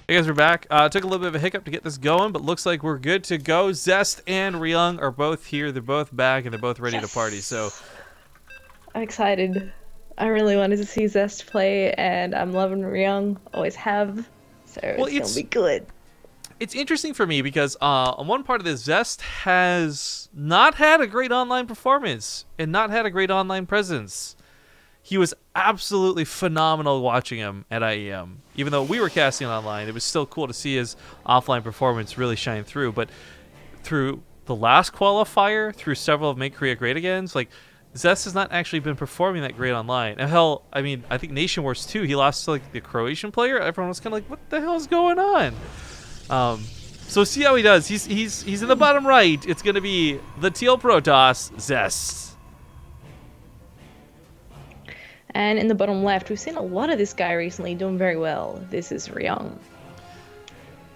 Hey guys, we're back. Took a little bit of a hiccup to get this going, but looks like we're good to go. Zest and Ryung are both here. They're both back, and they're both ready to party. So, Yes! I'm excited. I really wanted to see Zest play, and I'm loving Ryung. Always have. So well, it's gonna it's be good. it's interesting for me because on one part of this, Zest has not had a great online performance and not had a great online presence. He was absolutely phenomenal watching him at IEM. Even though we were casting online, it was still cool to see his offline performance really shine through. But through the last qualifier, through several of Make Korea Great Agains, like Zest has not actually been performing that great online. And hell, I mean, I think Nation Wars 2, he lost to like the Croatian player. Everyone was kind of like, "What the hell is going on?" Um, so see how he does. He's in the bottom right. It's gonna be the Teal Protoss Zest. And in the bottom left, we've seen a lot of this guy recently doing very well. This is Ryung.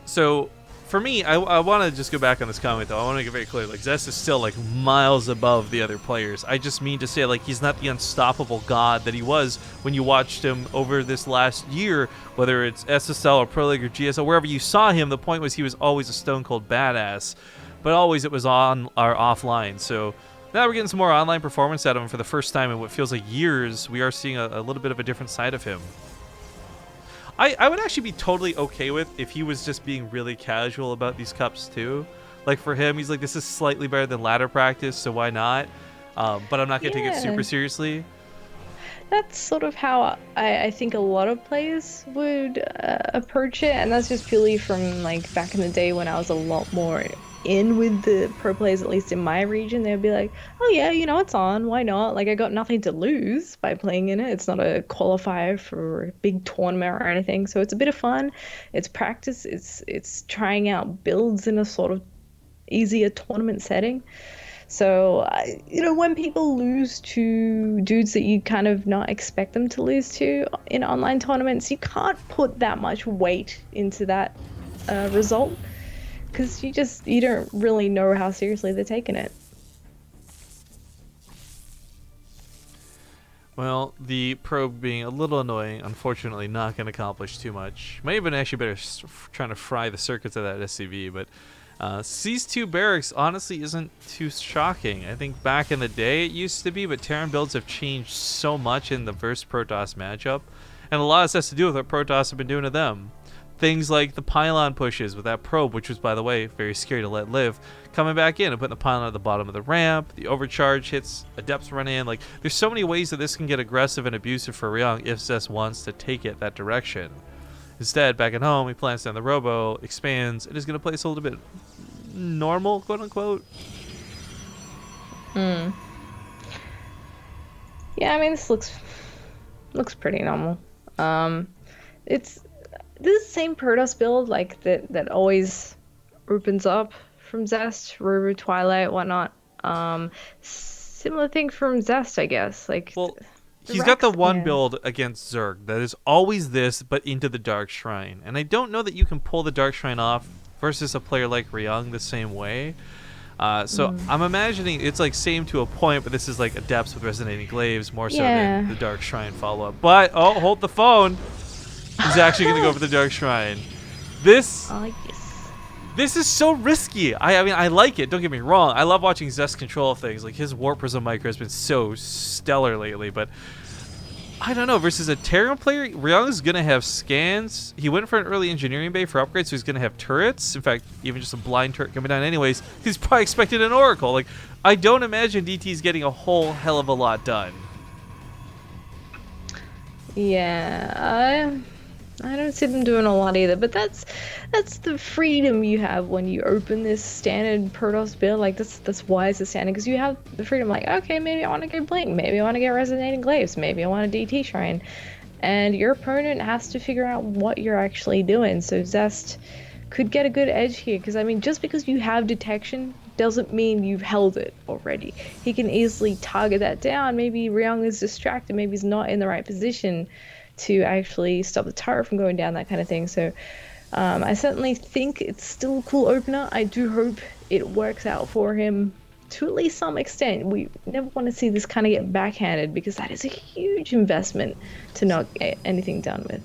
So for me, I want to just go back on this comment though. I want to make it very clear, like Zest is still like miles above the other players. I just mean to say, like, he's not the unstoppable god that he was when you watched him over this last year, whether it's SSL or Pro League or GSL, wherever you saw him. The point was he was always a stone cold badass, but always it was on or offline. So now we're getting some more online performance out of him for the first time in what feels like years. We are seeing a little bit of a different side of him. I would actually be totally okay with if he was just being really casual about these cups too. Like for him, he's like, this is slightly better than ladder practice, so why not? But I'm not going to take it Yeah, super seriously. that's sort of how I think a lot of players would approach it, and that's just purely from like back in the day when I was a lot more in with the pro players, at least in my region. They'd be like, "Oh yeah, you know it's on. Why not? Like I got nothing to lose by playing in it. It's not a qualifier for a big tournament or anything, so it's a bit of fun. It's practice. It's trying out builds in a sort of easier tournament setting." So, when people lose to dudes that you kind of not expect them to lose to in online tournaments, you can't put that much weight into that result because you don't really know how seriously they're taking it. Well, the probe being a little annoying, unfortunately, not going to accomplish too much. Might have been actually better trying to fry the circuits of that SCV, but C's 2 barracks honestly isn't too shocking. I think back in the day it used to be, but Terran builds have changed so much in the verse Protoss matchup, and a lot of this has to do with what Protoss have been doing to them. Things like the pylon pushes with that probe, which was, by the way, very scary to let live, coming back in and putting the pylon at the bottom of the ramp, the overcharge hits, adepts run in. Like, there's so many ways that this can get aggressive and abusive for Ryung if Zest wants to take it that direction. Instead, back at home, he plants down the robo, expands, and is going to play this a little bit normal, quote unquote. Hmm. Yeah, I mean this looks pretty normal. Um, it's this is the same Protoss build like that always opens up from Zest, River, Twilight, whatnot. Similar thing from Zest, I guess. Like Well, the he's got the racks, one yeah. build against Zerg that is always this, but into the Dark Shrine. And I don't know that you can pull the Dark Shrine off versus a player like Ryung the same way. So Mm. I'm imagining it's like same to a point, but this is like Adepts with Resonating Glaives more so than Yeah. the Dark Shrine follow up. But, oh, hold the phone. He's actually going to go for the Dark Shrine. This Yes. this is so risky. I mean, I like it. Don't get me wrong. I love watching Zest control things. Like, his Warp Prism micro has been so stellar lately, but I don't know. Versus a Terran player, Ryung's going to have scans. He went for an early engineering bay for upgrades, so he's going to have turrets. In fact, even just a blind turret coming down anyways. He's probably expecting an Oracle. Like, I don't imagine DT's getting a whole hell of a lot done. Yeah. I don't see them doing a lot either, but that's the freedom you have when you open this standard Protoss build. Like that's why it's a standard, because you have the freedom. Like, okay, maybe I want to go Blink, maybe I want to get Resonating Glaives, maybe I want a DT Shrine, and your opponent has to figure out what you're actually doing. So Zest could get a good edge here, because I mean, just because you have detection doesn't mean you've held it already. He can easily target that down. Maybe Ryung is distracted, maybe he's not in the right position to actually stop the turret from going down, that kind of thing. So I certainly think it's still a cool opener. I do hope it works out for him to at least some extent. We never want to see this kind of get backhanded, because that is a huge investment to not get anything done with.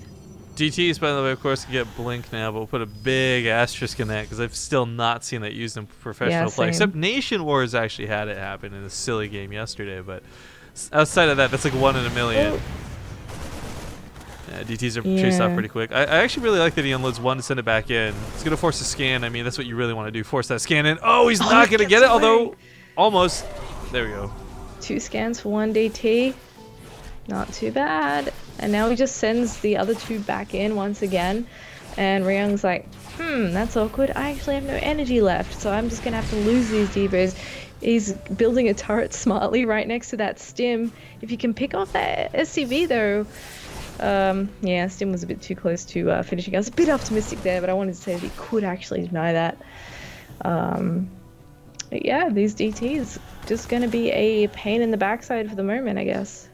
DTs, by the way, of course, can get blink now, but we'll put a big asterisk in that because I've still not seen that used in professional play. Except Nation Wars actually had it happen in a silly game yesterday, but outside of that, that's like 1 in a million. Oh. Yeah, DTs are chased off pretty quick. I actually really like that he unloads one to send it back in. It's going to force a scan. I mean, that's what you really want to do. Force that scan in. Oh, he's not going to get it, although almost. There we go. 2 scans for 1 DT. Not too bad. And now he just sends the other 2 back in once again. And Ryung's like, that's awkward. I actually have no energy left, so I'm just going to have to lose these Devos. He's building a turret smartly right next to that stim. If you can pick off that SCV though, yeah, stim was a bit too close to finishing. I was a bit optimistic there, but I wanted to say that he could actually deny that. But yeah, these DTs just going to be a pain in the backside for the moment, I guess.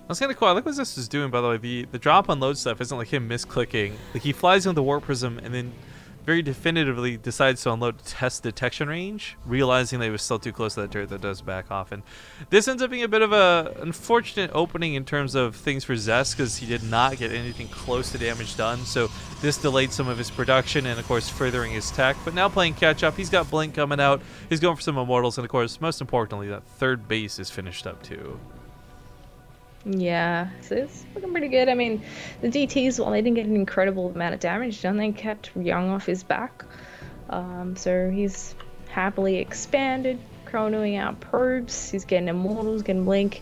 That's kind of cool. I like what Zest is doing, by the way. The drop unload stuff isn't like him misclicking. Like, he flies into the Warp Prism and then very definitively decides to unload to test detection range, realizing that he was still too close to that turret that does back off. And this ends up being a bit of a unfortunate opening in terms of things for Zest, because he did not get anything close to damage done. So this delayed some of his production and, of course, furthering his tech. But now playing catch up, he's got Blink coming out. He's going for some Immortals. And, of course, most importantly, that 3rd base is finished up, too. Yeah, so it's looking pretty good. I mean, the DTs, while they didn't get an incredible amount of damage done, they kept Ryung off his back. So he's happily expanded, chronoing out probes, he's getting Immortals, getting Blink.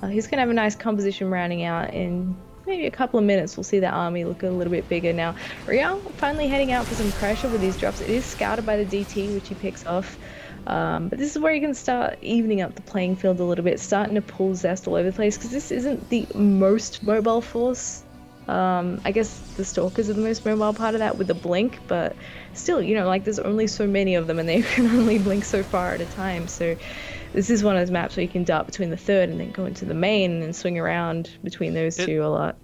He's going to have a nice composition rounding out in maybe a couple of minutes. We'll see the army look a little bit bigger now. Ryung finally heading out for some pressure with these drops. It is scouted by the DT, which he picks off. But this is where you can start evening up the playing field a little bit, starting to pull Zest all over the place, because this isn't the most mobile force. I guess the Stalkers are the most mobile part of that with the Blink, but still, you know, like, there's only so many of them and they can only blink so far at a time. So this is one of those maps where you can dart between the 3rd and then go into the main and then swing around between those 2 a lot.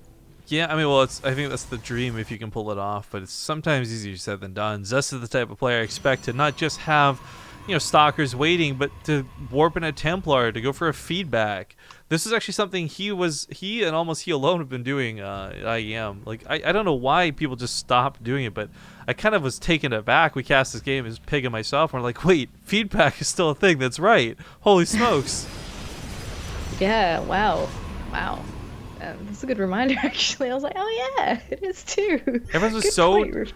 Yeah, I mean, well, I think that's the dream if you can pull it off, but it's sometimes easier said than done. Zest is the type of player I expect to not just have, you know, stalkers waiting, but to warp in a Templar, to go for a feedback. This is actually something he and almost he alone have been doing at IEM. Like, I don't know why people just stopped doing it, but I kind of was taken aback. We cast this game as Pig and myself, and we're like, wait, feedback is still a thing. That's right. Holy smokes. Yeah, wow. That's a good reminder, actually. I was like, oh yeah, it is too. Everyone's just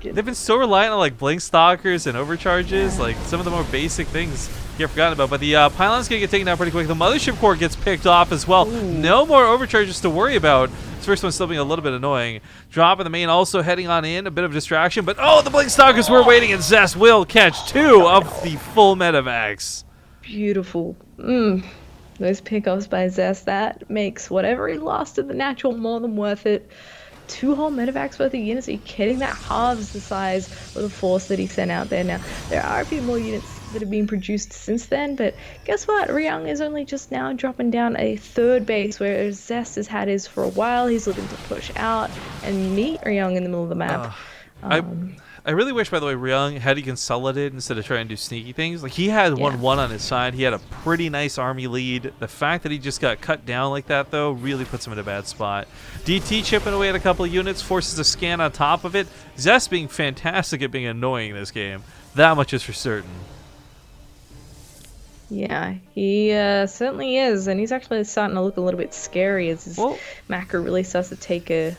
they've been so reliant on like blink stalkers and overcharges, like some of the more basic things you get forgotten about. But the pylon's gonna get taken down pretty quick. The mothership core gets picked off as well. Ooh. No more overcharges to worry about. This first one's still being a little bit annoying. Drop in the main also heading on in, a bit of distraction, but oh, the blink stalkers were waiting, and Zest will catch 2 of the full metavacs. Beautiful. Those pickoffs by Zest, that makes whatever he lost at the natural more than worth it. 2 whole metavacs worth of units. Are you kidding? That halves the size of the force that he sent out there. Now, there are a few more units that have been produced since then, but guess what? Ryung is only just now dropping down a 3rd base, whereas Zest has had his for a while. He's looking to push out and meet Ryung in the middle of the map. I really wish, by the way, Ryung had he consolidated instead of trying to do sneaky things. Like, he had 1-1 on his side. He had a pretty nice army lead. The fact that he just got cut down like that, though, really puts him in a bad spot. DT chipping away at a couple of units, forces a scan on top of it. Zest being fantastic at being annoying in this game. That much is for certain. Yeah, he certainly is. And he's actually starting to look a little bit scary as his macro really starts to take a...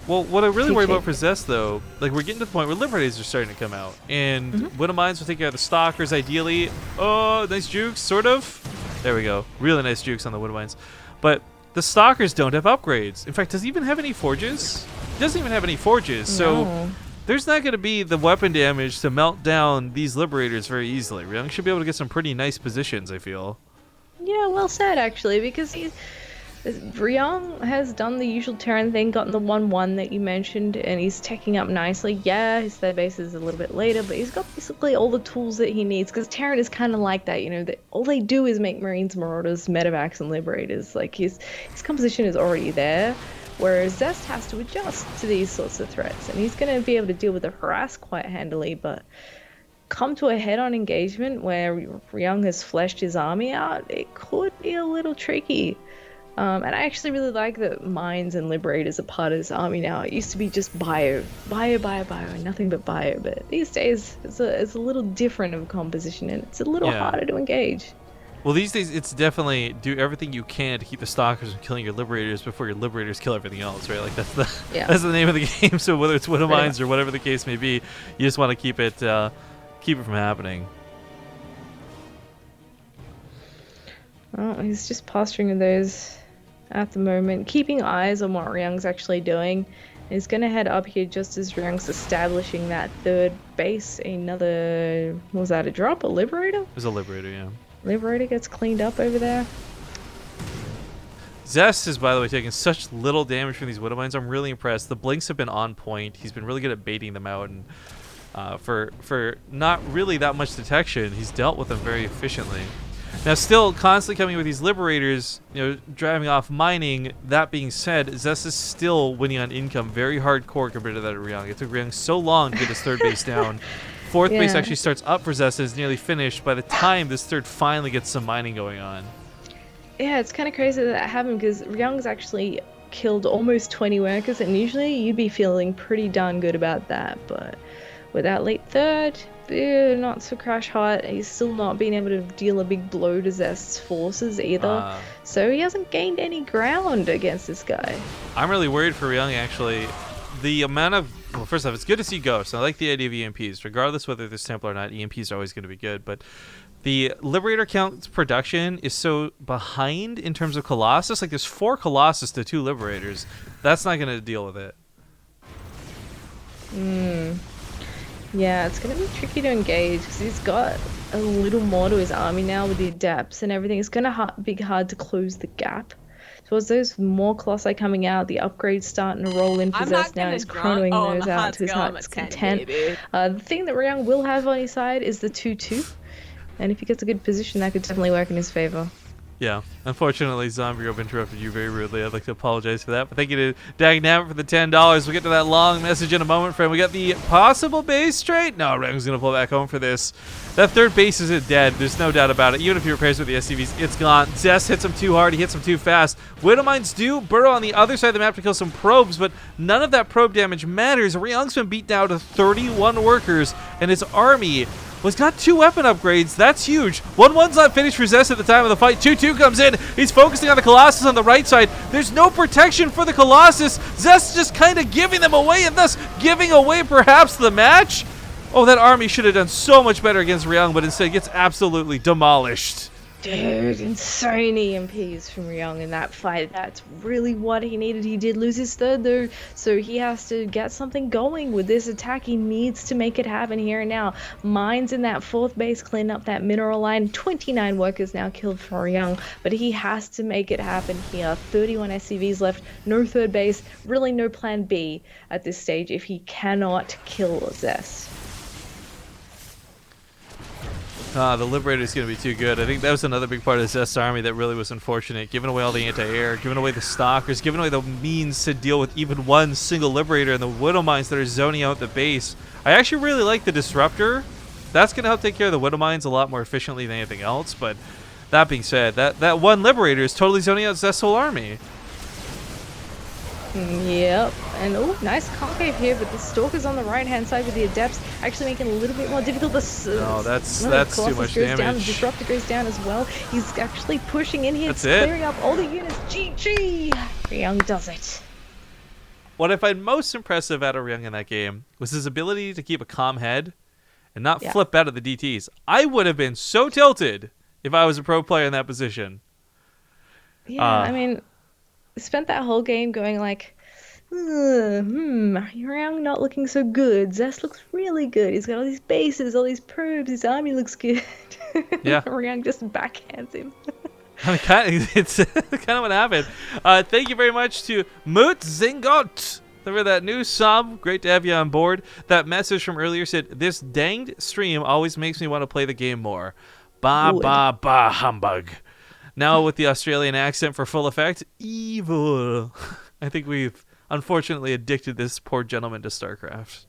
Well, what I really worry about for Zest, though, like, we're getting to the point where Liberators are starting to come out. And Wind of Mines will take out the Stalkers, ideally. Oh, nice jukes, sort of. There we go. Really nice jukes on the Wind of Mines. But the Stalkers don't have upgrades. In fact, does he even have any forges? He doesn't even have any forges. So there's not going to be the weapon damage to melt down these Liberators very easily. Ryung should be able to get some pretty nice positions, I feel. Yeah, well said, actually, because Ryung has done the usual Terran thing, gotten the 1-1 that you mentioned, and he's teching up nicely. Yeah, his third base is a little bit later, but he's got basically all the tools that he needs, because Terran is kind of like that, you know, all they do is make Marines, Marauders, Medevacs, and Liberators. Like, his composition is already there, whereas Zest has to adjust to these sorts of threats, and he's going to be able to deal with the harass quite handily, but come to a head-on engagement where Ryung has fleshed his army out, it could be a little tricky. And I actually really like that Mines and Liberators are part of this army now. It used to be just bio, and nothing but bio. But these days, it's a little different of a composition, and it's a little Yeah. harder to engage. Well, these days it's definitely do everything you can to keep the stalkers from killing your liberators before your liberators kill everything else, right? Like that's the that's the name of the game. So whether it's Widow Mines or whatever the case may be, you just want to keep it from happening. Oh, he's just posturing with those at the moment, keeping eyes on what Ryung's actually doing. He's gonna head up here just as Ryung's establishing that third base. Another, what was that, a drop? A Liberator? It was a liberator, yeah. Liberator gets cleaned up over there. Zest is, by the way, taking such little damage from these Widow Mines. I'm really impressed. The blinks have been on point. He's been really good at baiting them out, and for not really that much detection, he's dealt with them very efficiently. Now, still constantly coming with these liberators, driving off mining. That being said, Zest is still winning on income, very hardcore compared to that of Ryung. It took Ryung so long to get his third base down. Fourth base actually starts up for Zest and is nearly finished by the time this third finally gets some mining going on. Yeah, it's kind of crazy that happened because Ryung's actually killed almost 20 workers, and usually you'd be feeling pretty darn good about that, but with that late third, not so crash hot. He's still not being able to deal a big blow to Zest's forces either, so he hasn't gained any ground against this guy. I'm really worried for Ryung, actually. The amount of, well, first off, it's good to see ghosts. I like the idea of EMPs. Regardless whether there's Temple or not, EMPs are always going to be good, but the Liberator count production is so behind in terms of Colossus. Like, there's 4 Colossus to 2 Liberators. That's not going to deal with it. Yeah, it's going to be tricky to engage because he's got a little more to his army now with the Adepts and everything. It's going to be hard to close the gap. So as those more Colossi coming out, the upgrades starting to roll in for Zest now. He's chronoing those out to his heart's content. The thing that Ryung will have on his side is the 2-2. And if he gets a good position, that could definitely work in his favor. Yeah, unfortunately, Zombie Rope interrupted you very rudely. I'd like to apologize for that. But thank you to Dagnam for the $10. We'll get to that long message in a moment, friend. We got the possible base trade. No, Ryung's going to pull back home for this. That third base isn't dead. There's no doubt about it. Even if he repairs with the SCVs, it's gone. Zest hits him too hard. He hits him too fast. Widow Mines do burrow on the other side of the map to kill some probes, but none of that probe damage matters. Ryung's been beat down to 31 workers, and his army was got 2 weapon upgrades. That's huge. 1-1's not finished for Zest at the time of the fight. 2-2 comes in. He's focusing on the Colossus on the right side. There's no protection for the Colossus. Zest just kind of giving them away and thus giving away perhaps the match. Oh, that army should have done so much better against Ryung, but instead gets absolutely demolished. Dude, insane EMPs from Ryung in that fight. That's really what he needed. He did lose his third though, so he has to get something going with this attack. He needs to make it happen here and now. Mines in that 4th base, clean up that mineral line. 29 workers now killed for Ryung, but he has to make it happen here. 31 SCVs left, no third base, really no plan B at this stage if he cannot kill Zest. The Liberator is going to be too good. I think that was another big part of Zest's army that really was unfortunate. Giving away all the anti-air, giving away the Stalkers, giving away the means to deal with even one single Liberator and the Widow Mines that are zoning out the base. I actually really like the Disruptor. That's going to help take care of the Widow Mines a lot more efficiently than anything else. But that being said, that one Liberator is totally zoning out Zest's whole army. Yep, and oh, nice concave here, but the Stalker's on the right-hand side with the Adepts actually making it a little bit more difficult. No, that's too much damage. Down, the Disruptor goes down as well. He's actually pushing in here, clearing up all the units. GG! Ryung does it. What I find most impressive out of Ryung in that game was his ability to keep a calm head and not flip out of the DTs. I would have been so tilted if I was a pro player in that position. Yeah, I mean, spent that whole game going like, Ryung not looking so good. Zest looks really good. He's got all these bases, all these probes. His army looks good. Yeah. Ryung just backhands him. It's kind of what happened. Thank you very much to Moot Zingot for that new sub. Great to have you on board. That message from earlier said, "This danged stream always makes me want to play the game more. Ba humbug." Now with the Australian accent for full effect, evil. I think we've unfortunately addicted this poor gentleman to StarCraft.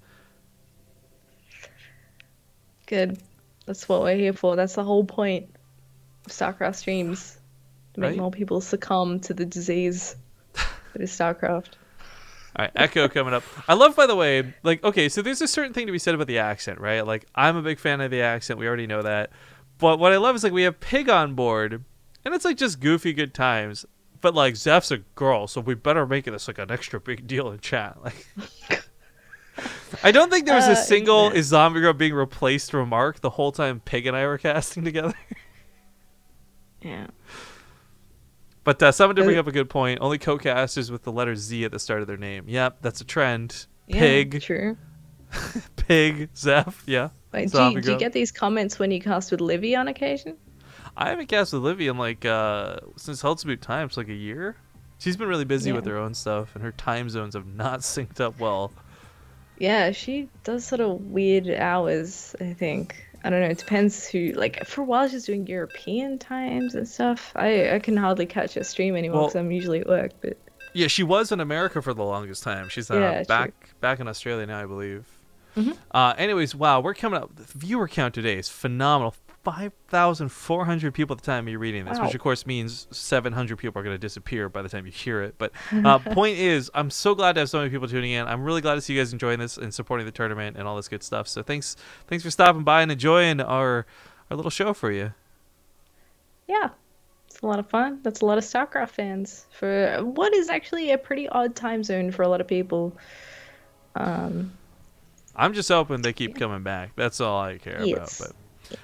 Good. That's what we're here for. That's the whole point of StarCraft streams. to make Right? more people succumb to the disease that is StarCraft. All right, Echo coming up. I love, by the way, like, okay, so there's a certain thing to be said about the accent, right? Like, I'm a big fan of the accent. We already know that. But what I love is, like, we have Pig on board, and it's, like, just goofy good times. But, like, Zeph's a girl, so we better make this, like, an extra big deal in chat. Like, I don't think there was a single Internet. "Is Zombie Girl" being replaced remark the whole time Pig and I were casting together. Yeah. But someone did bring up a good point. Only co-casters with the letter Z at the start of their name. Yep, that's a trend. Yeah, Pig, true. Pig, Zeph, yeah. Wait, Zombie do you Girl. get these comments when you cast with Livy on occasion? I haven't cast with Livy in like since Heltsboot Times, like a year. She's been really busy with Yeah. her own stuff, and her time zones have not synced up well. Yeah, she does sort of weird hours, I think. I don't know, it depends who, like, for a while she's doing European times and stuff. I can hardly catch her stream anymore Well, because I'm usually at work, but yeah, she was in America for the longest time. She's Yeah, back in Australia now, I believe. Mhm. Anyways, wow, we're coming up. The viewer count today is phenomenal. 5,400 people at the time you're reading this, Wow. which of course means 700 people are going to disappear by the time you hear it. But point is, I'm so glad to have so many people tuning in. I'm really glad to see you guys enjoying this and supporting the tournament and all this good stuff. So thanks for stopping by and enjoying our little show for you. yeah, it's a lot of fun. That's a lot of StarCraft fans for what is actually a pretty odd time zone for a lot of people. I'm just hoping they keep coming back. That's all I care Yes. about.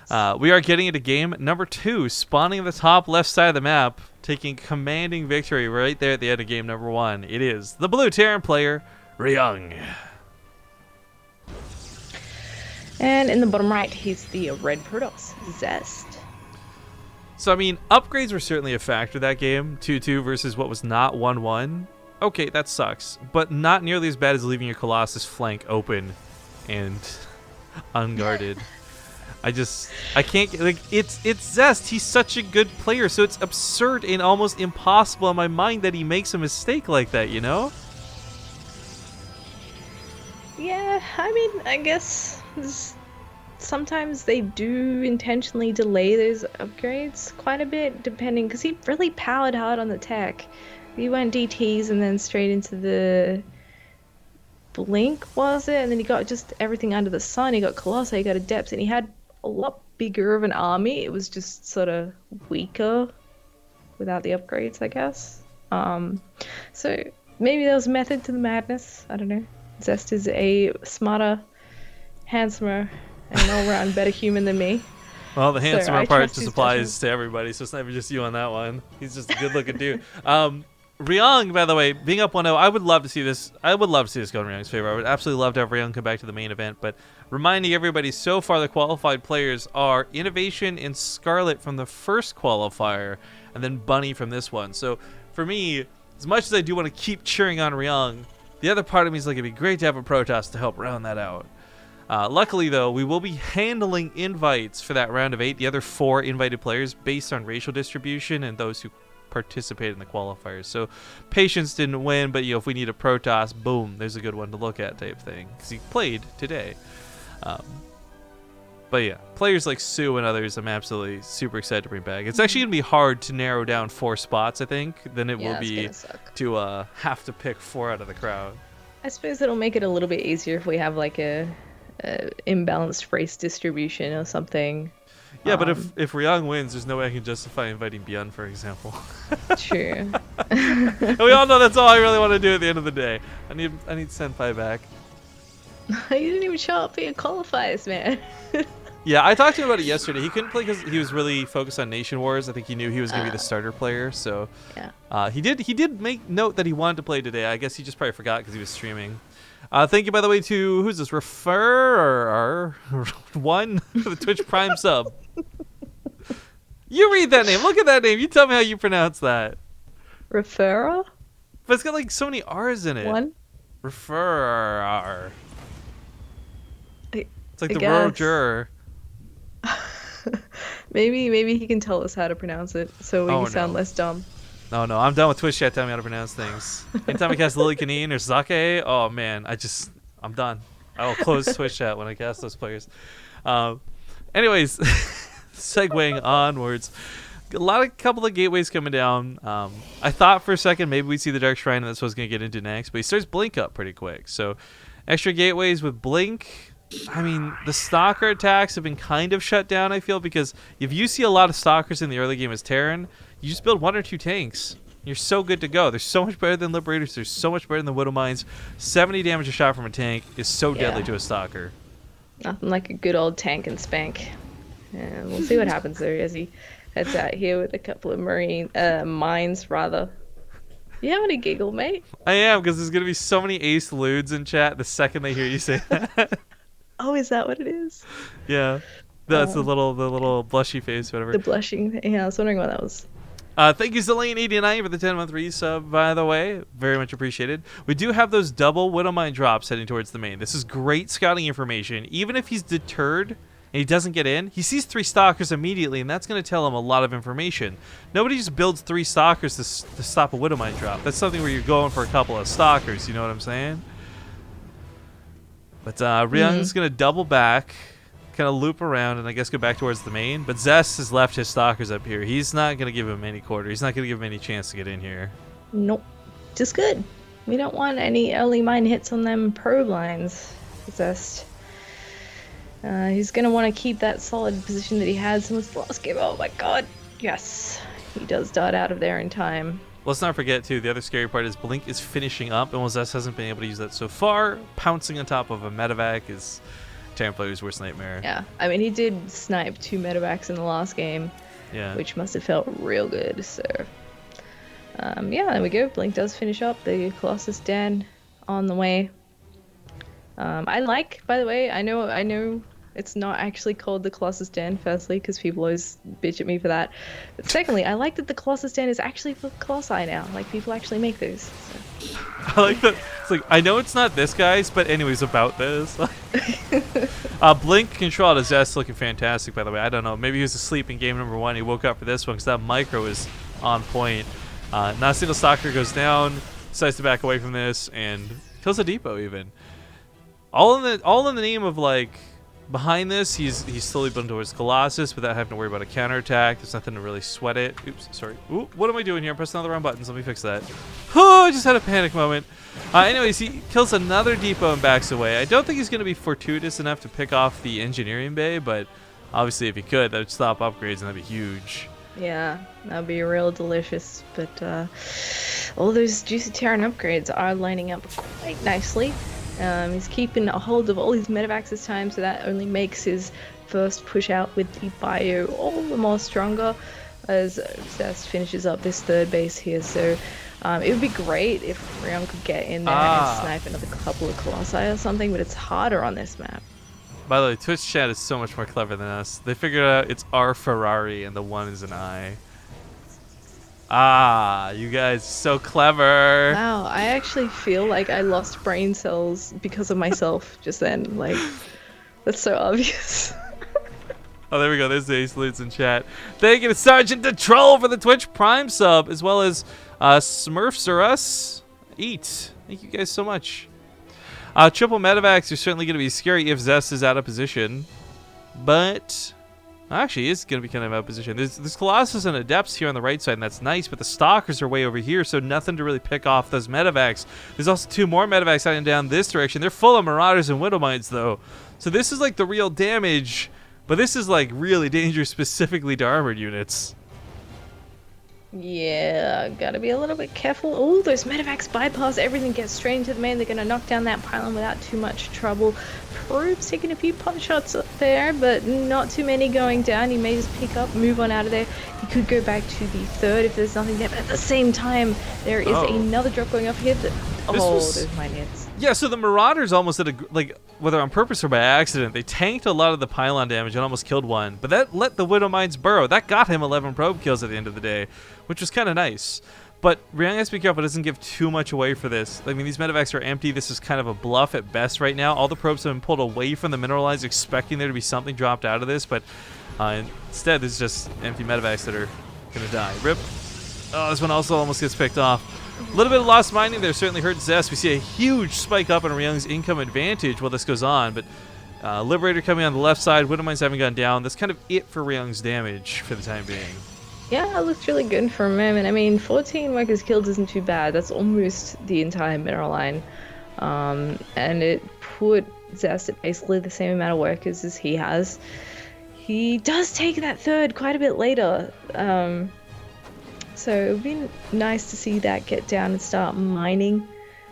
But we are getting into game number 2, spawning in the top left side of the map, taking commanding victory right there at the end of game number 1. It is the blue Terran player, Ryung. And in the bottom right, he's the red Protoss, Zest. So, I mean, upgrades were certainly a factor that game. 2-2 versus what was not 1-1. Okay, that sucks. But not nearly as bad as leaving your Colossus flank open and unguarded. I can't, like, it's Zest. He's such a good player, so it's absurd and almost impossible in my mind that he makes a mistake like that, you know? Yeah, I mean, I guess sometimes they do intentionally delay those upgrades quite a bit, depending, because he really powered hard on the tech. He went DTs and then straight into the Blink, was it? And then he got just everything under the sun. He got Colossi, he got Adepts, and he had a lot bigger of an army. It was just sort of weaker without the upgrades, I guess. So maybe there was method to the madness. I don't know. Zest is a smarter, handsomer, and all-round better human than me. Well, the handsomer I part trust just his applies judgment. to everybody, so it's not even just you on that one. He's just a good-looking dude. Ryung, by the way, being up 1-0, I would love to see this. I would love to see this go in Ryung's favor. I would absolutely love to have Ryung come back to the main event. But reminding everybody, so far the qualified players are Innovation and Scarlet from the first qualifier, and then Bunny from this one. So for me, as much as I do want to keep cheering on Ryung, the other part of me is like, it'd be great to have a Protoss to help round that out. Luckily, though, we will be handling invites for that round of 8, the other 4 invited players, based on racial distribution and those who participated in the qualifiers. So Patience didn't win, but if we need a Protoss, boom, there's a good one to look at type thing, because he played today. But yeah, players like Sue and others, I'm absolutely super excited to bring back. It's actually going to be hard to narrow down 4 spots, I think, than it will it's be gonna suck. to have to pick 4 out of the crowd. I suppose it'll make it a little bit easier if we have like a imbalanced race distribution or something. Yeah, but if Ryung wins, there's no way I can justify inviting Byun, for example. True. And we all know that's all I really want to do at the end of the day. I need Senpai back. You didn't even show up for your qualifiers, man. Yeah, I talked to him about it yesterday. He couldn't play because he was really focused on Nation Wars. I think he knew he was going to be the starter player. So Yeah. he did make note that he wanted to play today. I guess he just probably forgot because he was streaming. Thank you, by the way, to who's this? Refer one for the Twitch Prime sub. You read that name. Look at that name. You tell me how you pronounce that. Referrer? But it's got like so many R's in it. One? Refer. I It's like the guess. Roger. Maybe he can tell us how to pronounce it so we Oh, can sound no. less dumb. No, I'm done with Twitch chat telling me how to pronounce things. Anytime I cast Lily Canine or Sake, oh man, I'm done. I will close Twitch chat when I cast those players. Anyways, segueing onwards. couple of gateways coming down. I thought for a second maybe we'd see the Dark Shrine and that's what I was going to get into next, but he starts Blink up pretty quick. So extra gateways with Blink. I mean, the Stalker attacks have been kind of shut down, I feel, because if you see a lot of Stalkers in the early game as Terran, you just build 1 or 2 tanks. You're so good to go. They're so much better than Liberators. They're so much better than Widow Mines. 70 damage a shot from a tank is so deadly to a Stalker. Nothing like a good old tank and spank. And we'll see what happens there as he heads out here with a couple of mines, rather. You having a giggle, mate? I am, because there's going to be so many ace lewds in chat the second they hear you say that. Oh, is that what it is? Yeah. That's the little blushy face, whatever. The blushing. Yeah, I was wondering what that was. Thank you, Zelane89, for the 10-month resub, by the way. Very much appreciated. We do have those double Widow Mine drops heading towards the main. This is great scouting information. Even if he's deterred and he doesn't get in, he sees 3 Stalkers immediately, and that's going to tell him a lot of information. Nobody just builds 3 Stalkers to stop a Widow Mine drop. That's something where you're going for a couple of Stalkers, you know what I'm saying? But Ryung's going to double back, kind of loop around, and I guess go back towards the main. But Zest has left his Stalkers up here. He's not going to give him any quarter. He's not going to give him any chance to get in here. Nope. Just good. We don't want any early mine hits on them probe lines. Zest. He's going to want to keep that solid position that he had since the last game. Oh my god. Yes. He does dart out of there in time. Let's not forget, too, the other scary part is Blink is finishing up, and while Zest hasn't been able to use that so far, pouncing on top of a medevac is Terran player's worst nightmare. Yeah, I mean, he did snipe 2 medevacs in the last game, which must have felt real good, so... yeah, there we go. Blink does finish up. The Colossus Den on the way. I like, by the way, I know it's not actually called the Colossus Den, firstly, because people always bitch at me for that. But secondly, I like that the Colossus Den is actually for Colossi now. Like, people actually make those. So. I like that. It's like, I know it's not this guy's, but anyways, about this. Blink control out of Zest looking fantastic, by the way. I don't know. Maybe he was asleep in game number 1. He woke up for this one because that micro is on point. Not a single Stalker goes down, decides to back away from this, and kills a depot even. All in the name of, like, behind this, he's slowly building towards Colossus without having to worry about a counterattack. There's nothing to really sweat it. Oops, sorry. Ooh, what am I doing here? I'm pressing all the wrong buttons. Let me fix that. Oh, I just had a panic moment. Anyways, he kills another depot and backs away. I don't think he's going to be fortuitous enough to pick off the engineering bay, but obviously if he could, that would stop upgrades and that'd be huge. Yeah, that'd be real delicious, but all those juicy Terran upgrades are lining up quite nicely. He's keeping a hold of all his medevacs this time, so that only makes his first push out with the bio all the more stronger as Zest finishes up this 3rd base here. So it would be great if Ryung could get in there and snipe another couple of Colossi or something, but it's harder on this map. By the way, Twitch chat is so much more clever than us. They figured out it's our Ferrari and the 1 is an I. You guys are so clever. Wow, I actually feel like I lost brain cells because of myself just then. Like, that's so obvious. Oh, there we go. There's the ace leads in chat. Thank you to Sergeant the Troll for the Twitch Prime sub, as well as Smurfs or Us Eat. Thank you guys so much. Triple medevacs are certainly going to be scary if Zest is out of position, but... Actually, it's going to be kind of out of position. There's Colossus and Adepts here on the right side, and that's nice, but the Stalkers are way over here, so nothing to really pick off those medevacs. There's also 2 more medevacs heading down this direction. They're full of Marauders and Widow Mines, though. So this is like the real damage, but this is like really dangerous specifically to armored units. Yeah, gotta be a little bit careful. Oh, those medevacs bypass everything, get straight into the main. They're gonna knock down that pylon without too much trouble. Probe's taking a few pot shots up there, but not too many going down. He may just pick up, move on out of there. He could go back to the 3rd if there's nothing there, but at the same time, there is another drop going up here. Those mine hits. Yeah, so the Marauders almost did whether on purpose or by accident, they tanked a lot of the pylon damage and almost killed one, but that let the Widow Mines burrow. That got him 11 probe kills at the end of the day, which was kind of nice. But Ryung has to be careful, it doesn't give too much away for this. I mean, these medevacs are empty. This is kind of a bluff at best right now. All the probes have been pulled away from the mineralized, expecting there to be something dropped out of this, but instead, there's just empty medevacs that are going to die. Rip. Oh, this one also almost gets picked off. A little bit of lost mining there certainly hurts Zest. We see a huge spike up in Ryung's income advantage while this goes on, but Liberator coming on the left side, Widow Mines haven't gone down. That's kind of it for Ryung's damage for the time being. Yeah, it looked really good for a moment. I mean, 14 workers killed isn't too bad. That's almost the entire mineral line. And it put Zest at basically the same amount of workers as he has. He does take that third quite a bit later. So it would be nice to see that get down and start mining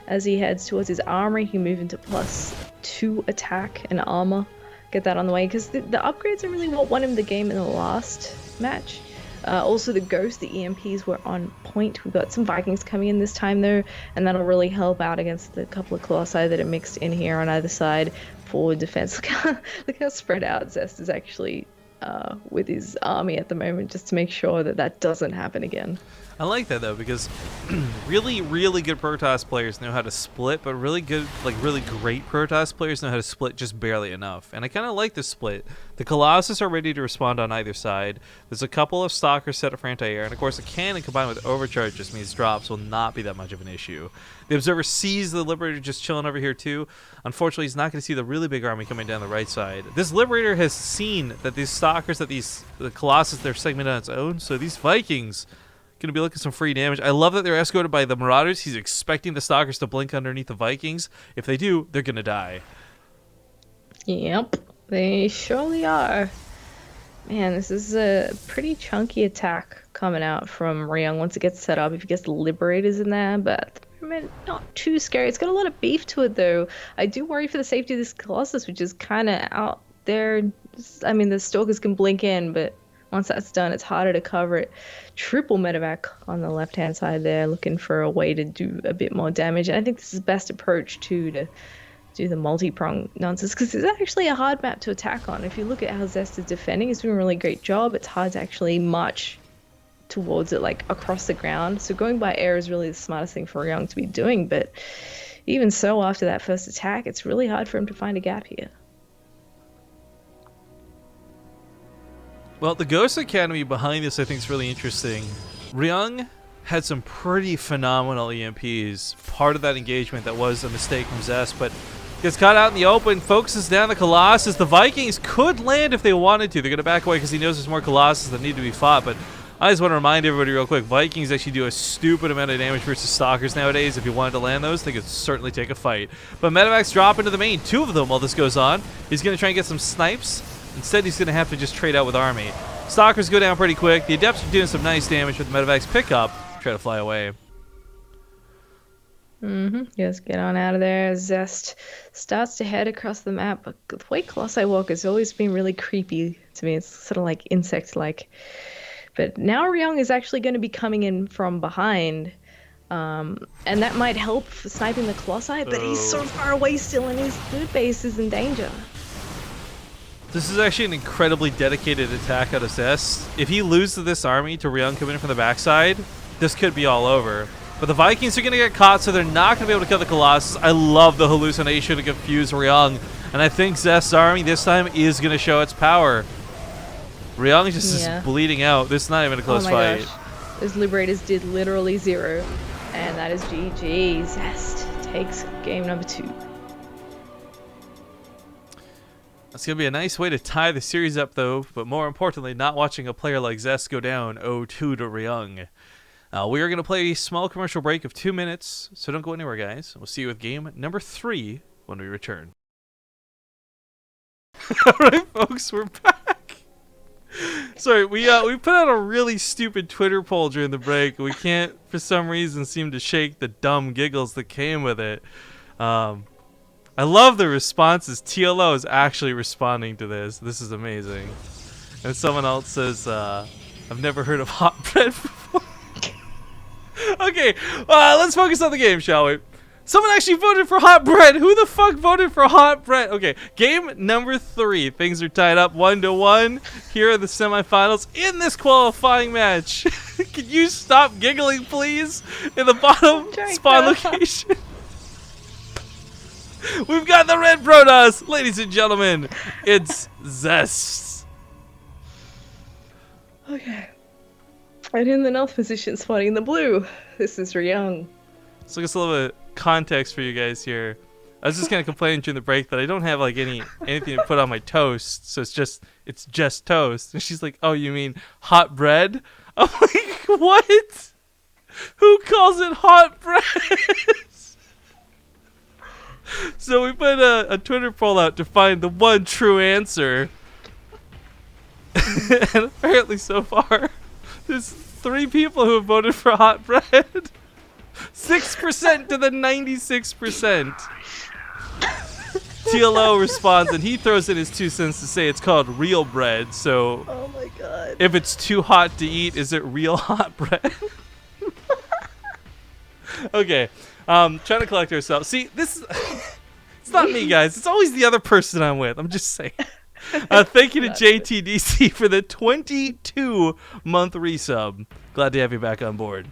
as he heads towards his armory. He move into +2 attack and armor. Get that on the way because the upgrades are really what won him the game in the last match. Also, the Ghost, the EMPs were on point. We've got some Vikings coming in this time, though, and that'll really help out against the couple of Colossi that are mixed in here on either side for defense. Look how spread out Zest is actually with his army at the moment, just to make sure that that doesn't happen again. I like that though because really, really good Protoss players know how to split, but really good, like really great Protoss players know how to split just barely enough. And I kind of like the split. The Colossus are ready to respond on either side. There's a couple of Stalkers set up for anti-air, and of course a cannon combined with overcharge just means drops will not be that much of an issue. The Observer sees the Liberator just chilling over here too. Unfortunately, he's not going to see the really big army coming down the right side. This Liberator has seen that these Stalkers, the Colossus, they're segmented on its own, so these Vikings gonna be looking some free damage. I love that they're escorted by the Marauders. He's expecting the Stalkers to blink underneath the Vikings. If they do, they're gonna die. Yep, they surely are. Man, this is a pretty chunky attack coming out from Ryung once it gets set up. If he gets the Liberators in there, but at the moment, not too scary. It's got a lot of beef to it, though. I do worry for the safety of this Colossus, which is kind of out there. I mean, the Stalkers can blink in, but once that's done, it's harder to cover it. Triple medevac on the left-hand side there, looking for a way to do a bit more damage. And I think this is the best approach, too, to do the multi-prong nonsense, because it's actually a hard map to attack on. If you look at how Zest is defending, he's doing a really great job. It's hard to actually march towards it, like, across the ground. So going by air is really the smartest thing for Ryung to be doing, but even so, after that first attack, it's really hard for him to find a gap here. Well, the Ghost Academy behind this I think is really interesting. Ryung had some pretty phenomenal EMPs. Part of that engagement that was a mistake from Zest, but gets caught out in the open, focuses down the Colossus. The Vikings could land if they wanted to. They're going to back away because he knows there's more Colossus that need to be fought, but I just want to remind everybody real quick, Vikings actually do a stupid amount of damage versus Stalkers nowadays. If you wanted to land those, they could certainly take a fight. But Medevacs drop into the main, 2 of them while this goes on. He's going to try and get some snipes. Instead, he's going to have to just trade out with army. Stalkers go down pretty quick. The Adepts are doing some nice damage with the Medevacs pick up. Try to fly away. Just get on out of there. Zest starts to head across the map, but the way Colossi walk has always been really creepy to me. It's sort of like insect-like. But now Ryung is actually going to be coming in from behind. And that might help for sniping the Colossi, but he's so far away still, and his third base is in danger. This is actually an incredibly dedicated attack out of Zest. If he loses this army to Ryung coming in from the backside, this could be all over. But the Vikings are going to get caught, so they're not going to be able to kill the Colossus. I love the hallucination to confuse Ryung. And I think Zest's army this time is going to show its power. Ryung just is bleeding out. This is not even a close fight. Gosh. Those Liberators did literally 0. And that is GG. Zest takes game number 2. That's going to be a nice way to tie the series up, though. But more importantly, not watching a player like Zest go down 0-2 to Ryung. We are going to play a small commercial break of 2 minutes, so don't go anywhere, guys. We'll see you with game number 3 when we return. All right, folks, we're back. Sorry, we put out a really stupid Twitter poll during the break. We can't, for some reason, seem to shake the dumb giggles that came with it. I love the responses. TLO is actually responding to this. This is amazing. And someone else says, I've never heard of hot bread before. Okay, let's focus on the game, shall we? Someone actually voted for hot bread. Who the fuck voted for hot bread? Okay, game number 3. Things are tied up 1-1. Here are the semifinals in this qualifying match. Can you stop giggling, please? In the bottom spawn location. We've got the red Protoss, ladies and gentlemen. It's Zest. Okay. And in the north position, spotting the blue. This is Ryung. So just a little bit of context for you guys here. I was just gonna complain during the break that I don't have like anything to put on my toast, so it's just toast. And she's like, "Oh, you mean hot bread?" I'm like, what? Who calls it hot bread? So we put a Twitter poll out to find the one true answer. And apparently so far, there's 3 people who have voted for hot bread. 6% to the 96%. TLO responds, and he throws in his 2 cents to say it's called real bread. So, Oh my god. if it's too hot to eat, is it real hot bread? Okay, trying to collect ourselves. See, this is it's not me, guys. It's always the other person I'm with. I'm just saying. Thank you to JTDC for the 22-month resub. Glad to have you back on board.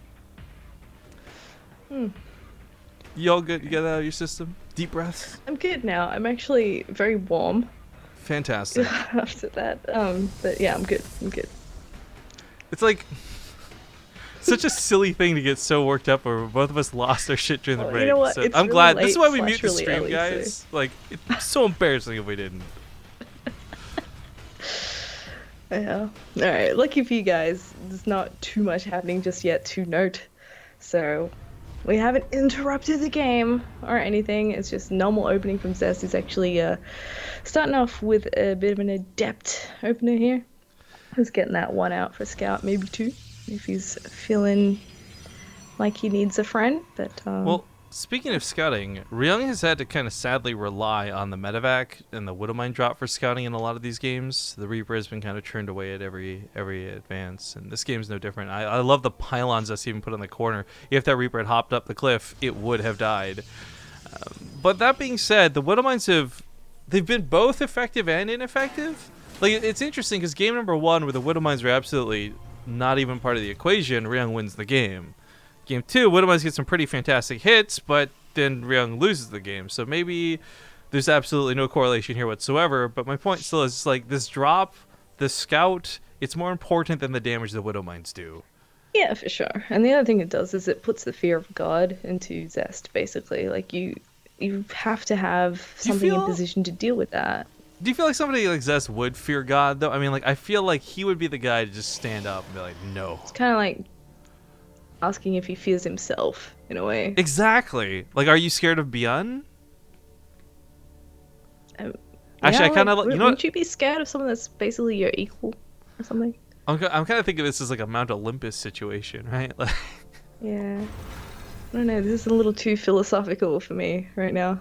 You all good? You got that out of your system? Deep breaths? I'm good now. I'm actually very warm Fantastic. after that. But yeah, I'm good. I'm good. It's like such a silly thing to get so worked up over. Both of us lost our shit during the break. You know what? So It's I'm really glad. This is why we late mute the slash really stream, early, guys. so- Like, it's so embarrassing if we didn't. Yeah. Alright, lucky for you guys, there's not too much happening just yet to note. So, we haven't interrupted the game or anything. It's just normal opening from Zest. He's actually starting off with a bit of an adept opener here. He's getting that 1 out for Scout, maybe 2, if he's feeling like he needs a friend. But Well, speaking of scouting, Ryung has had to kind of sadly rely on the medevac and the Widowmine drop for scouting in a lot of these games. The Reaper has been kind of turned away at every advance, and this game's no different. I love the pylons that's even put on the corner. If that Reaper had hopped up the cliff, it would have died. But that being said, the Widowmines they've been both effective and ineffective. Like, it's interesting because game number 1, where the Widowmines were absolutely not even part of the equation, Ryung wins the game. Game 2, Widowmines get some pretty fantastic hits, but then Ryung loses the game. So maybe there's absolutely no correlation here whatsoever. But my point still is, like, this drop, the scout, it's more important than the damage the Widowmines do. yeah, for sure. And the other thing it does is it puts the fear of God into Zest, basically. Like, you have to have something in position to deal with that. Do you feel like somebody like Zest would fear God, though? I mean, like, I feel like he would be the guy to just stand up and be like, no. It's kind of like asking if he fears himself, in a way. Exactly. Like, are you scared of Beyond? Yeah, Actually, I kind of, like, you know wouldn't what? you be scared of someone that's basically your equal or something? I'm kind of thinking this is like a Mount Olympus situation, right? Like, Yeah. I don't know, this is a little too philosophical for me right now.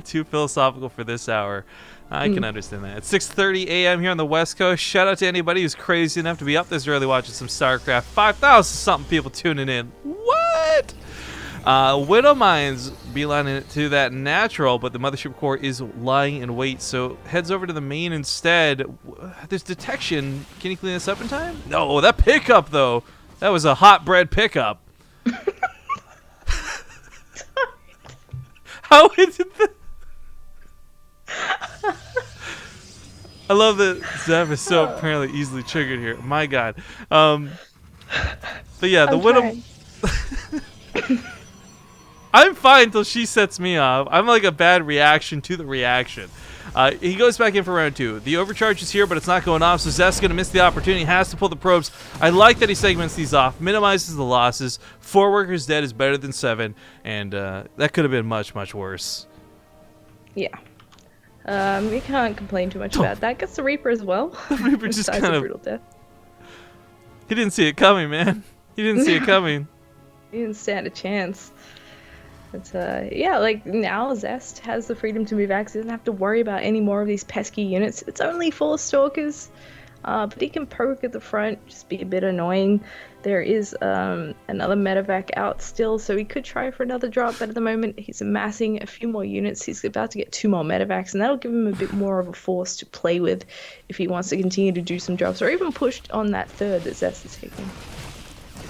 too philosophical for this hour. I can understand that. It's 6:30 a.m. here on the West Coast. Shout out to anybody who's crazy enough to be up this early watching some StarCraft. 5,000 something people tuning in. What? Widowmines beelining it to that natural, but the Mothership Core is lying in wait, so heads over to the main instead. There's detection. Can you clean this up in time? No, that pickup, though. That was a hot bread pickup. How is it that... I love that Zev is so apparently easily triggered here. My God. But yeah, the Widow... I'm fine until she sets me off. I'm like a bad reaction to the reaction. He goes back in for round 2. The overcharge is here, but it's not going off, so Zest's going to miss the opportunity. Has to pull the probes. I like that he segments these off, minimizes the losses. 4 workers dead is better than 7, and that could have been much, much worse. Yeah. We can't complain too much about that. Gets the Reaper as well. The Reaper just Besides kind the of... brutal death. He didn't see it coming, man. He didn't see it coming. He didn't stand a chance. But yeah, like now Zest has the freedom to move out 'cause he doesn't have to worry about any more of these pesky units. It's only 4 Stalkers, but he can poke at the front, just be a bit annoying. There is another medevac out still, so he could try for another drop, but at the moment he's amassing a few more units. He's about to get 2 more medevacs, and that'll give him a bit more of a force to play with if he wants to continue to do some drops, or even push on that 3rd that Zest is taking.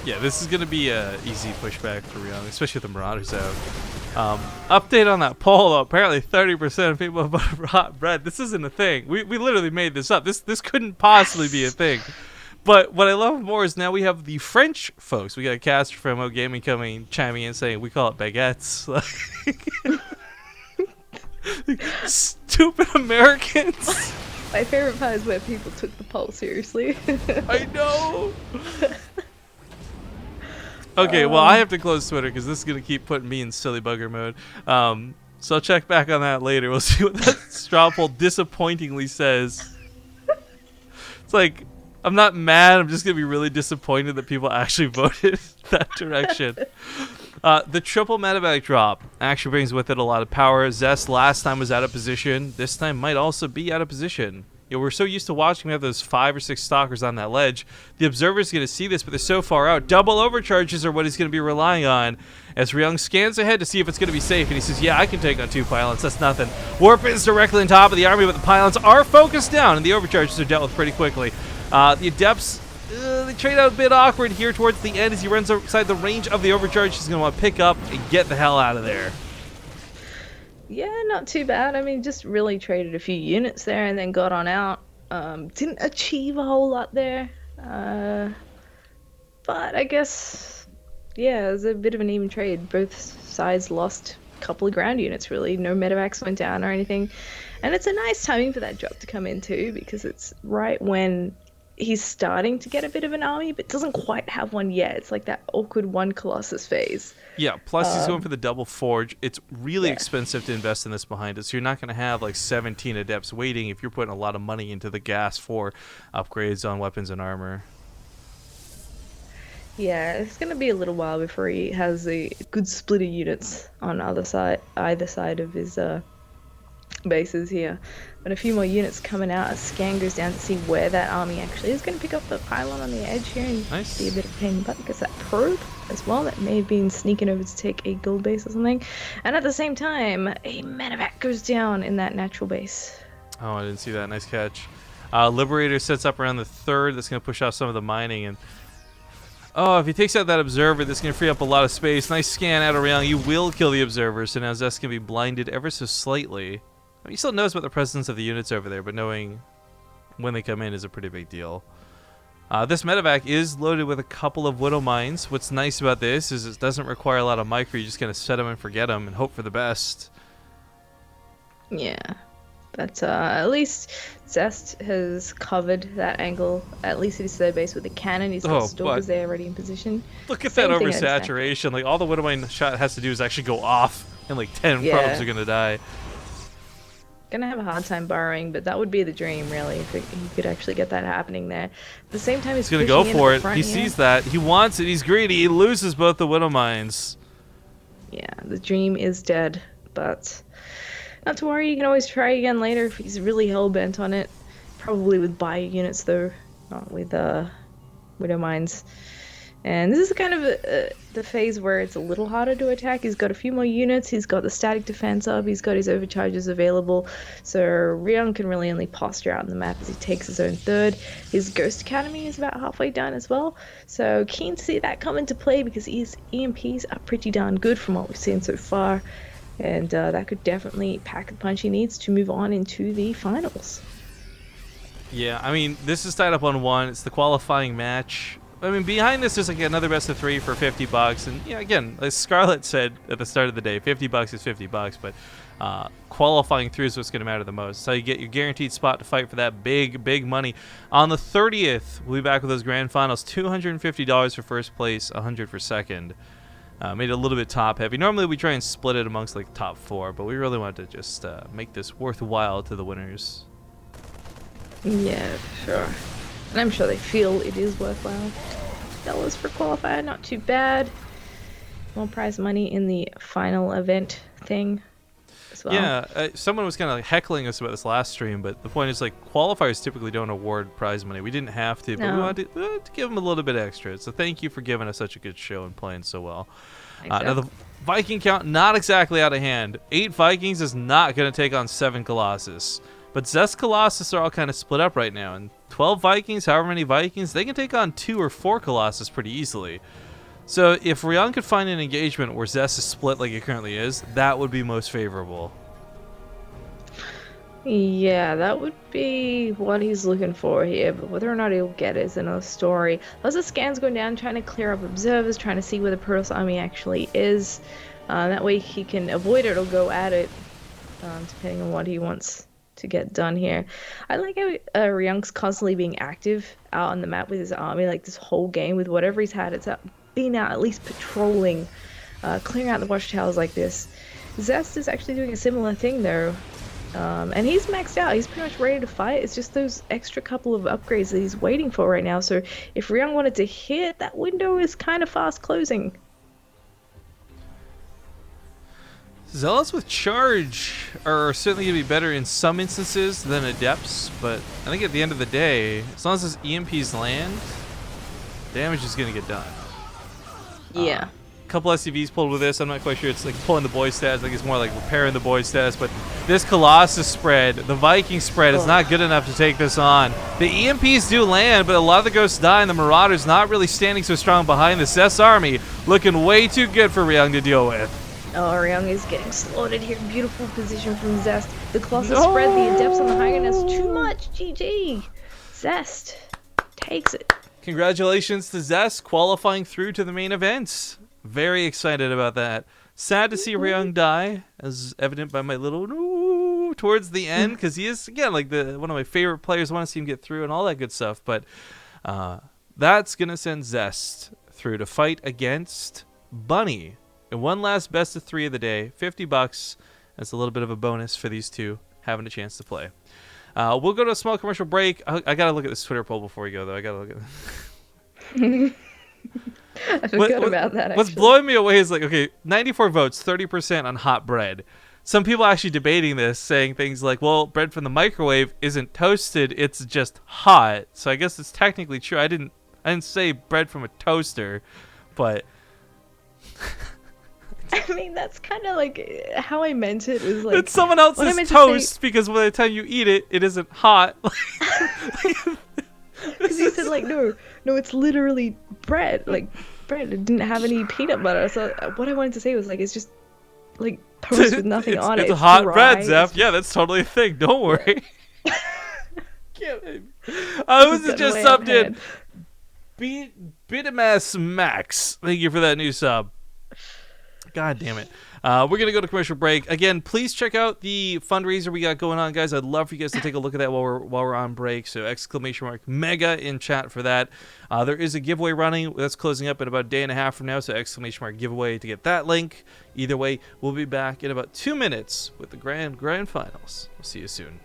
Yeah, this is going to be an easy pushback for Ryung, especially with the Marauders out. Update on that poll, though. Apparently 30% of people have voted for hot bread. This isn't a thing. We literally made this up. This couldn't possibly be a thing. But what I love more is now we have the French folks. We got a caster from O Gaming chiming in saying we call it baguettes. Like, stupid Americans. My favorite part is where people took the poll seriously. I know. Okay, well, I have to close Twitter because this is gonna keep putting me in silly bugger mode. So I'll check back on that later. We'll see what that straw poll disappointingly says. It's like, I'm not mad. I'm just gonna be really disappointed that people actually voted that direction. The triple medevac drop actually brings with it a lot of power. Zest last time was out of position. This time might also be out of position. You know, we're so used to watching. We have those 5 or 6 stalkers on that ledge. The observer's going to see this, but they're so far out. Double overcharges are what he's going to be relying on as Ryung scans ahead to see if it's going to be safe. And he says, yeah, I can take on 2 pylons. That's nothing. Warp is directly on top of the army, but the pylons are focused down, and the overcharges are dealt with pretty quickly. The Adepts, they trade out a bit awkward here towards the end as he runs outside the range of the overcharge. He's going to want to pick up and get the hell out of there. Yeah, not too bad. I mean, just really traded a few units there and then got on out. Didn't achieve a whole lot there. But I guess, yeah, it was a bit of an even trade. Both sides lost a couple of ground units, really. No medevacs went down or anything. And it's a nice timing for that drop to come in, too, because it's right when he's starting to get a bit of an army, but doesn't quite have one yet. It's like that awkward 1 Colossus phase. Yeah, plus he's going for the double forge. It's really expensive to invest in this behind it, so you're not going to have like 17 Adepts waiting if you're putting a lot of money into the gas for upgrades on weapons and armor. Yeah, it's going to be a little while before he has a good split of units on either side of his bases here. But a few more units coming out as Scan goes down to see where that army actually is. Going to pick up the pylon on the edge here and be a bit of a pain in the butt because that probe as well that may have been sneaking over to take a gold base or something. And at the same time, a medevac goes down in that natural base. Oh, I didn't see that. Nice catch. Liberator sets up around the 3rd. That's going to push off some of the mining. And oh, if he takes out that observer, that's going to free up a lot of space. Nice scan out of Ryung. You will kill the observer, so now Zest can be blinded ever so slightly. I mean, he still knows about the presence of the units over there, but knowing when they come in is a pretty big deal. This medevac is loaded with a couple of Widow Mines. What's nice about this is it doesn't require a lot of micro. You just kind of set them and forget them and hope for the best. Yeah, but at least Zest has covered that angle, at least at his 3rd base with a cannon. He's got stalkers there already in position. Look at that oversaturation. Like, all the Widow Mine shot has to do is actually go off, and like 10 probes are going to die. Gonna have a hard time burrowing, but that would be the dream, really, if he could actually get that happening there. At the same time, he's gonna go for it. He sees that. He wants it. He's greedy. He loses both the Widow Mines. Yeah, the dream is dead, but not to worry. You can always try again later if he's really hell-bent on it. Probably with bio units, though, not with Widow Mines. And this is kind of the phase where it's a little harder to attack. He's got a few more units. He's got the static defense up. He's got his overcharges available. So Ryung can really only posture out on the map as he takes his own 3rd. His Ghost Academy is about halfway done as well. So keen to see that come into play because his EMPs are pretty darn good from what we've seen so far. And that could definitely pack the punch he needs to move on into the finals. Yeah, I mean, this is tied up on 1. It's the qualifying match. I mean, behind this is like another best of 3 for $50, and yeah, again, as Scarlett said at the start of the day, $50 is $50, but qualifying through is what's going to matter the most. So you get your guaranteed spot to fight for that big money. On the 30th, we'll be back with those grand finals. $250 for first place, $100 for second. Made it a little bit top heavy. Normally we try and split it amongst like top 4, but we really wanted to just make this worthwhile to the winners. Yeah, sure. And I'm sure they feel it is worthwhile. $50 for qualifier, not too bad. More prize money in the final event thing as well. Yeah, someone was kind of like heckling us about this last stream, but the point is like qualifiers typically don't award prize money. We didn't have to, but we wanted to give them a little bit extra. So thank you for giving us such a good show and playing so well. Now the Viking count, not exactly out of hand. 8 Vikings is not going to take on 7 Colossus. But Zest Colossus are all kind of split up right now, and 12 Vikings, however many Vikings, they can take on 2 or 4 Colossus pretty easily. So if Ryung could find an engagement where Zest is split like it currently is, that would be most favorable. Yeah, that would be what he's looking for here, but whether or not he'll get it is another story. Lots of scans going down, trying to clear up observers, trying to see where the Protoss army actually is. That way he can avoid it or go at it, depending on what he wants to get done here. I like how Ryung's constantly being active out on the map with his army, like this whole game with whatever he's had. It's been out at least patrolling, clearing out the watchtowers like this. Zest is actually doing a similar thing though. And he's maxed out. He's pretty much ready to fight. It's just those extra couple of upgrades that he's waiting for right now. So if Ryung wanted to hit, that window is kind of fast closing. Zealots with charge are certainly going to be better in some instances than Adepts, but I think at the end of the day, as long as those EMPs land, damage is going to get done. Yeah. Couple SCVs pulled with this. I'm not quite sure it's like pulling the boy stats. I think it's more like repairing the boy stats. But this Colossus spread, the Viking spread, is not good enough to take this on. The EMPs do land, but a lot of the ghosts die, and the Marauders not really standing so strong behind the Zest army, looking way too good for Ryung to deal with. Oh, Ryung is getting slaughtered here. Beautiful position from Zest. The Colossus spread, the Adepts on the high ground. That's too much. GG. Zest takes it. Congratulations to Zest qualifying through to the main events. Very excited about that. Sad to see Ryung die, as evident by my little ooh towards the end, because he is, again, like one of my favorite players. I want to see him get through and all that good stuff. But that's going to send Zest through to fight against Bunny. And one last best of 3 of the day, $50. That's a little bit of a bonus for these two having a chance to play. We'll go to a small commercial break. I got to look at this Twitter poll before we go, though. I got to look at it. I forgot about that, actually. What's blowing me away is, like, okay, 94 votes, 30% on hot bread. Some people actually debating this, saying things like, well, bread from the microwave isn't toasted, it's just hot. So I guess it's technically true. I didn't say bread from a toaster, but... I mean, that's kind of like how I meant it. Was like it's someone else's toast because by the time you eat it, it isn't hot. Because you said, like, no, it's literally bread. Like, bread. It didn't have any peanut butter. So what I wanted to say was, like, it's just, like, toast with nothing on it. It's hot bread, Zeph. Yeah, that's totally a thing. Don't worry. I was just subbed in. Bitamas Max. Thank you for that new sub. God damn it. We're going to go to commercial break. Again, please check out the fundraiser we got going on, guys. I'd love for you guys to take a look at that while we're on break. So !mega in chat for that. There is a giveaway running. That's closing up in about a day and a half from now. So !giveaway to get that link. Either way, we'll be back in about 2 minutes with the grand finals. We'll see you soon.